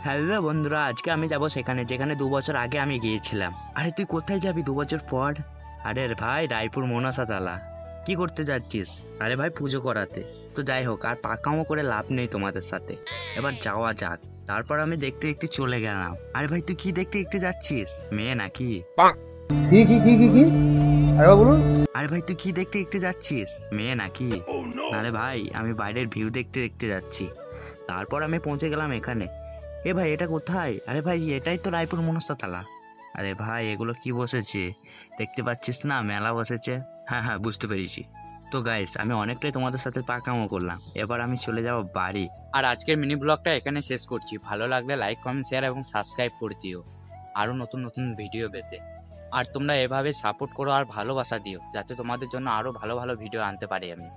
Hello বন্ধুরা, আজকে আমি যাব সেখানে যেখানে 2 বছর আগে আমি গিয়েছিলাম। আরে তুই কোথায় যাবি 2 বছর পর? আরে ভাই, রায়পুর মনসা তালা। কি করতে যাচ্ছিস? আরে ভাই, পুজো করাতে। তো যাই হোক, আর পাকামো করে লাভ নেই তোমাদের সাথে। এবার যাওয়া যাক। তারপর আমি দেখতে দেখতে চলে গেলাম। আরে ভাই, তুই কি দেখতে দেখতে যাচ্ছিস? মেয়ে নাকি? কি আরে বলুন। আরে ভাই, তুই কি দেখতে দেখতে যাচ্ছিস? মেয়ে নাকি? আরে ভাই, আমি বাইরের ভিউ দেখতে দেখতে যাচ্ছি। তারপর আমি পৌঁছে গেলাম এখানে। এ ভাই, এটা কোথায়? আরে ভাই, এটাই তো রায়পুর মনস্তা তালা। আরে ভাই, এগুলো কি বসেছে দেখতে পাচ্ছিস না? মেলা বসেছে। হ্যাঁ হ্যাঁ, বুঝতে পেরেছি। তো গাইস, আমি অনেকটাই তোমাদের সাথে পাকামো করলাম। এবার আমি চলে যাব বাড়ি। আর আজকের মিনি ব্লগটা এখানে শেষ করছি। ভালো লাগলে লাইক, কমেন্ট, শেয়ার এবং সাবস্ক্রাইব করে দিও আরো নতুন নতুন ভিডিও পেতে। আর তোমরা এভাবে সাপোর্ট করো আর ভালোবাসা দিও, যাতে তোমাদের জন্য আরো ভালো ভালো ভিডিও আনতে পারি আমি।